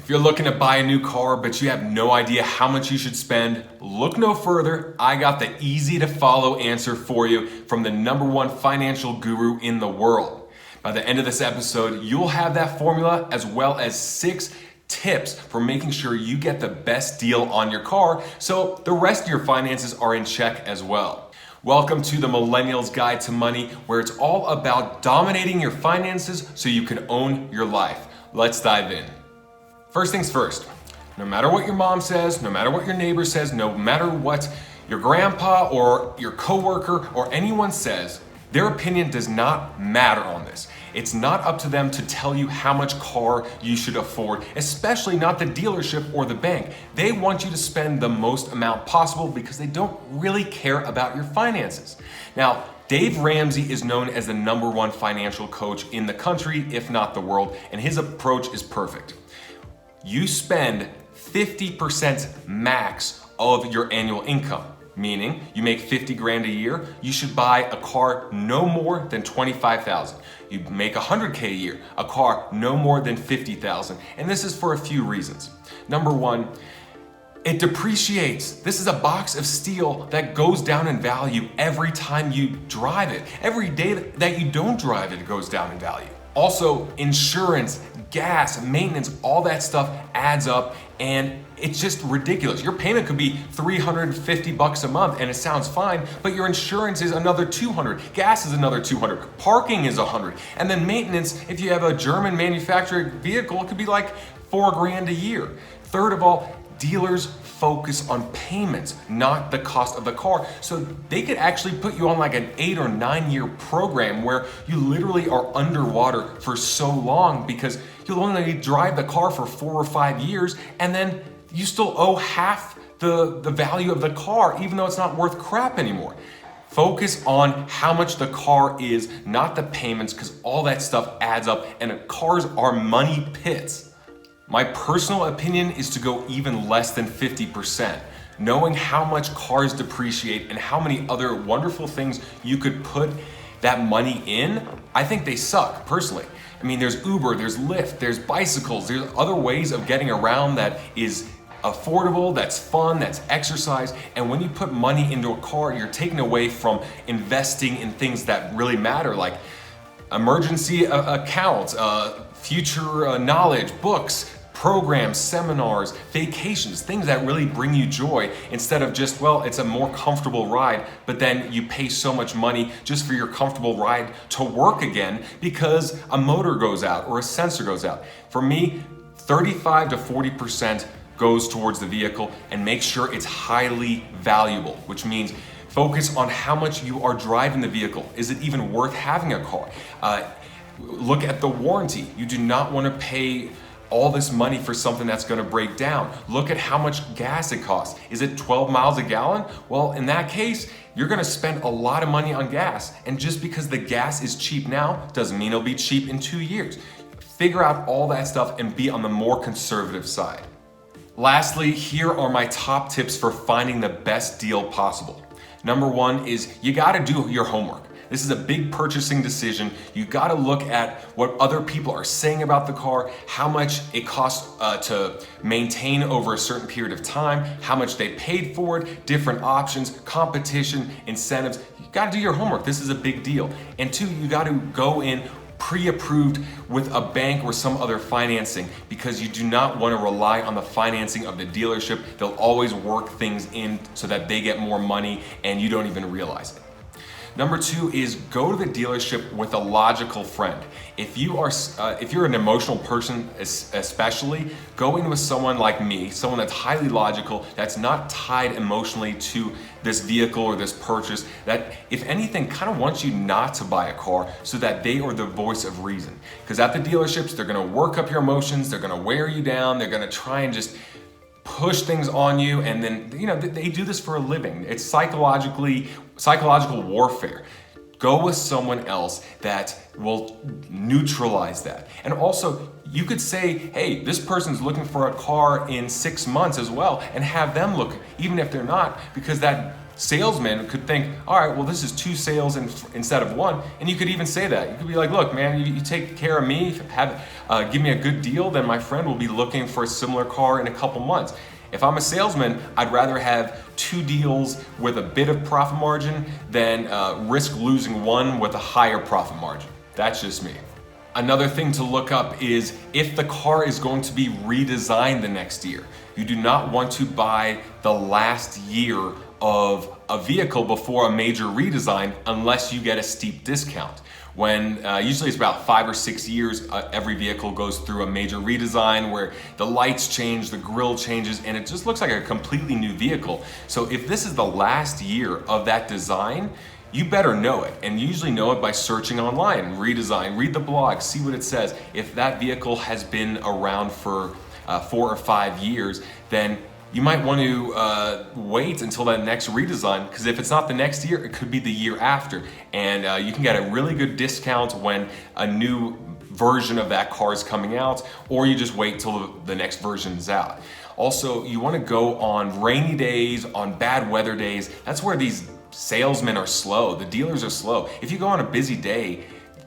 If you're looking to buy a new car, but you have no idea how much you should spend, look no further. I got the easy to follow answer for you from the #1 financial guru in the world. By the end of this episode, you'll have that formula as well as 6 tips for making sure you get the best deal on your car so the rest of your finances are in check as well. Welcome to the Millennial's Guide to Money, where it's all about dominating your finances so you can own your life. Let's dive in. First things first, no matter what your mom says, no matter what your neighbor says, no matter what your grandpa or your coworker or anyone says, their opinion does not matter on this. It's not up to them to tell you how much car you should afford, especially not the dealership or the bank. They want you to spend the most amount possible because they don't really care about your finances. Now, Dave Ramsey is known as the #1 financial coach in the country, if not the world, and his approach is perfect. You spend 50% max of your annual income, meaning you make 50 grand a year, you should buy a car no more than 25,000. You make 100K a year, a car no more than 50,000. And this is for a few reasons. Number one, it depreciates. This is a box of steel that goes down in value every time you drive it. Every day that you don't drive it, it goes down in value. Also, insurance, gas, maintenance, all that stuff adds up, and it's just ridiculous. Your payment could be $350 a month and it sounds fine, but your insurance is another $200, gas is another $200, parking is $100, and then maintenance, if you have a German manufactured vehicle, it could be like $4 grand a year. Third of all, dealers focus on payments, not the cost of the car. So they could actually put you on like an 8 or 9 year program where you literally are underwater for so long because you'll only drive the car for 4 or 5 years and then you still owe half the value of the car, even though it's not worth crap anymore. Focus on how much the car is, not the payments, because all that stuff adds up and cars are money pits. My personal opinion is to go even less than 50%. Knowing how much cars depreciate and how many other wonderful things you could put that money in, I think they suck, personally. I mean, there's Uber, there's Lyft, there's bicycles, there's other ways of getting around that is affordable, that's fun, that's exercise. And when you put money into a car, you're taking away from investing in things that really matter, like emergency accounts, future knowledge, books, programs, seminars, vacations, things that really bring you joy instead of just, well, it's a more comfortable ride, but then you pay so much money just for your comfortable ride to work again because a motor goes out or a sensor goes out. For me, 35 to 40% goes towards the vehicle, and make sure it's highly valuable, which means focus on how much you are driving the vehicle. Is it even worth having a car? Look at the warranty. You do not want to pay all this money for something that's going to break down. Look at how much gas it costs. Is it 12 miles a gallon? Well, in that case, you're going to spend a lot of money on gas. And just because the gas is cheap now doesn't mean it'll be cheap in 2 years. Figure out all that stuff and be on the more conservative side. Lastly, here are my top tips for finding the best deal possible. Number 1 is you got to do your homework. This is a big purchasing decision. You got to look at what other people are saying about the car, how much it costs to maintain over a certain period of time, how much they paid for it, different options, competition, incentives. You got to do your homework. This is a big deal. And 2, you got to go in pre-approved with a bank or some other financing because you do not want to rely on the financing of the dealership. They'll always work things in so that they get more money and you don't even realize it. Number 2 is go to the dealership with a logical friend. If you're an emotional person, especially, go in with someone like me, someone that's highly logical, that's not tied emotionally to this vehicle or this purchase, that if anything kind of wants you not to buy a car so that they are the voice of reason. Because at the dealerships, they're going to work up your emotions, they're going to wear you down, they're going to try and just push things on you, and then they do this for a living. It's psychological warfare. Go with someone else that will neutralize that. And also, you could say, hey, this person's looking for a car in 6 months as well, and have them look, even if they're not, because that salesman could think, all right, well, this is 2 sales instead of 1. And you could even say that. You could be like, look, man, you take care of me, give me a good deal, then my friend will be looking for a similar car in a couple months. If I'm a salesman, I'd rather have 2 deals with a bit of profit margin than risk losing one with a higher profit margin. That's just me. Another thing to look up is if the car is going to be redesigned the next year. You do not want to buy the last year of a vehicle before a major redesign unless you get a steep discount. When usually it's about 5 or 6 years, every vehicle goes through a major redesign where the lights change, the grille changes, and it just looks like a completely new vehicle. So if this is the last year of that design, you better know it, and you usually know it by searching online, redesign, read the blog, see what it says. If that vehicle has been around for 4 or 5 years, then you might want to wait until that next redesign, because if it's not the next year, it could be the year after. And you can get a really good discount when a new version of that car is coming out, or you just wait till the next version is out. Also, you want to go on rainy days, on bad weather days. That's where these salesmen are slow, the dealers are slow. If you go on a busy day,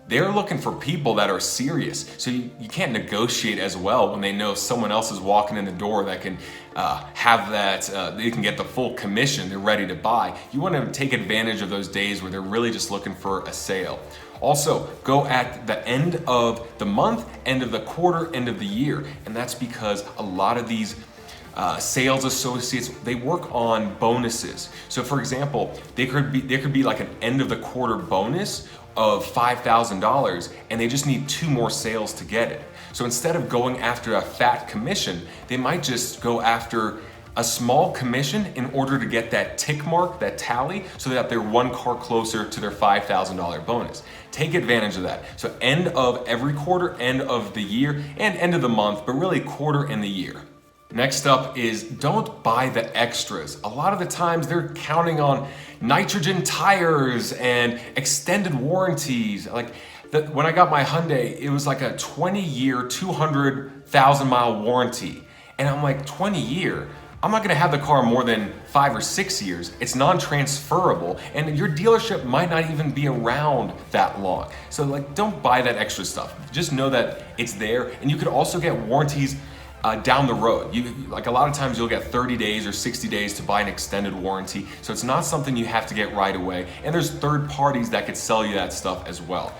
they're looking for people that are serious. So you can't negotiate as well when they know someone else is walking in the door that can have that, they can get the full commission, they're ready to buy. You want to take advantage of those days where they're really just looking for a sale. Also, go at the end of the month, end of the quarter, end of the year. And that's because a lot of these sales associates, they work on bonuses. So for example, there could be like an end of the quarter bonus of $5,000 and they just need 2 more sales to get it. So instead of going after a fat commission, they might just go after a small commission in order to get that tick mark, that tally, so that they're 1 car closer to their $5,000 bonus. Take advantage of that. So end of every quarter, end of the year, and end of the month, but really quarter and the year. Next up is don't buy the extras. A lot of the times they're counting on nitrogen tires and extended warranties. Like when I got my Hyundai, it was like a 20-year, 200,000-mile warranty. And I'm like, 20-year? I'm not gonna have the car more than 5 or 6 years. It's non-transferable, and your dealership might not even be around that long. So like, don't buy that extra stuff. Just know that it's there, and you could also get warranties down the road. Like a lot of times you'll get 30 days or 60 days to buy an extended warranty. So it's not something you have to get right away. And there's third parties that could sell you that stuff as well.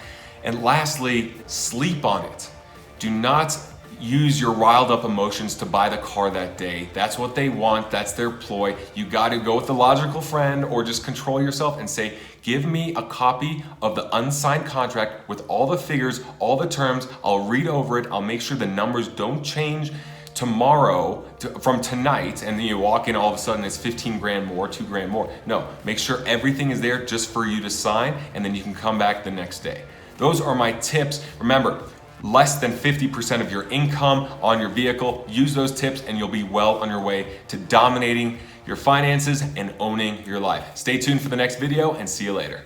And lastly, sleep on it. Do not use your riled up emotions to buy the car that day. That's what they want, that's their ploy. You gotta go with the logical friend or just control yourself and say, give me a copy of the unsigned contract with all the figures, all the terms. I'll read over it. I'll make sure the numbers don't change tomorrow from tonight, and then you walk in, all of a sudden it's 15 grand more, 2 grand more. No, make sure everything is there just for you to sign, and then you can come back the next day. Those are my tips. Remember, less than 50% of your income on your vehicle. Use those tips and you'll be well on your way to dominating your finances and owning your life. Stay tuned for the next video and see you later.